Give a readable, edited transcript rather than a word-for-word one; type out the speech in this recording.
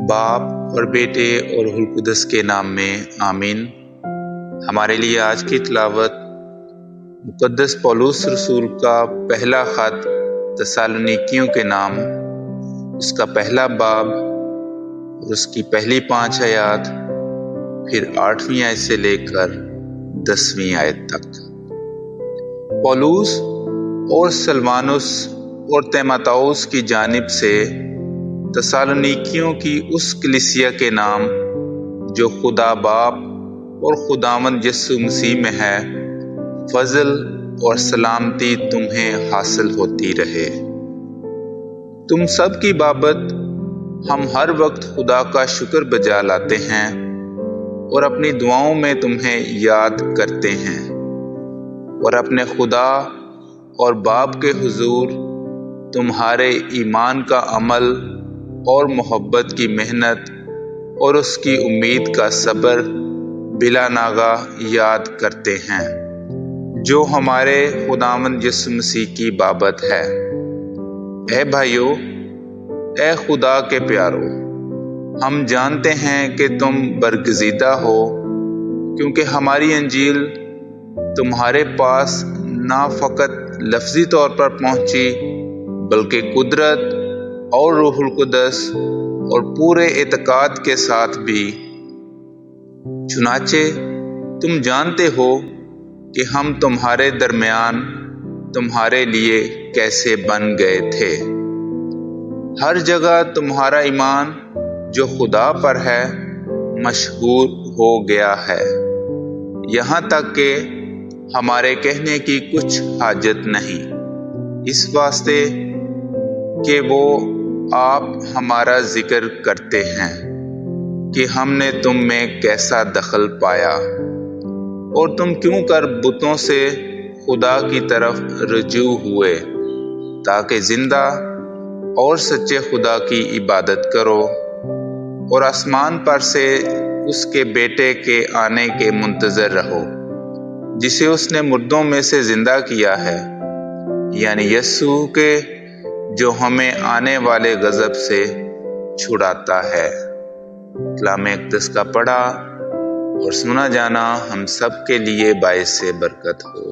باپ اور بیٹے اور روح القدس کے نام میں آمین۔ ہمارے لیے آج کی تلاوت مقدس پولس رسول کا پہلا خط تسالونیکیوں کے نام، اس کا پہلا باب اور اس کی پہلی 5 آیات، پھر 8ویں آیت سے لے کر 10ویں آیت تک۔ پولس اور سلوانس اور تیموتھوس کی جانب سے تسالونیکیوں کی اس کلیسیا کے نام جو خدا باپ اور خداوند یسوع مسیح میں ہے، فضل اور سلامتی تمہیں حاصل ہوتی رہے۔ تم سب کی بابت ہم ہر وقت خدا کا شکر بجا لاتے ہیں اور اپنی دعاؤں میں تمہیں یاد کرتے ہیں، اور اپنے خدا اور باپ کے حضور تمہارے ایمان کا عمل اور محبت کی محنت اور اس کی امید کا صبر بلا ناغہ یاد کرتے ہیں، جو ہمارے خداوند یسوع مسیح کی بابت ہے۔ اے بھائیو، اے خدا کے پیارو، ہم جانتے ہیں کہ تم برگزیدہ ہو، کیونکہ ہماری انجیل تمہارے پاس نہ فقط لفظی طور پر پہنچی بلکہ قدرت اور روح القدس اور پورے اعتقاد کے ساتھ بھی۔ چنانچہ تم جانتے ہو کہ ہم تمہارے درمیان تمہارے لیے کیسے بن گئے تھے۔ ہر جگہ تمہارا ایمان جو خدا پر ہے مشہور ہو گیا ہے، یہاں تک کہ ہمارے کہنے کی کچھ حاجت نہیں، اس واسطے کہ وہ آپ ہمارا ذکر کرتے ہیں کہ ہم نے تم میں کیسا دخل پایا، اور تم کیوں کر بتوں سے خدا کی طرف رجوع ہوئے، تاکہ زندہ اور سچے خدا کی عبادت کرو، اور آسمان پر سے اس کے بیٹے کے آنے کے منتظر رہو، جسے اس نے مردوں میں سے زندہ کیا ہے، یعنی یسوع کے، جو ہمیں آنے والے غضب سے چھڑاتا ہے۔ کلام اقدس کا پڑھا اور سنا جانا ہم سب کے لیے باعث برکت ہو۔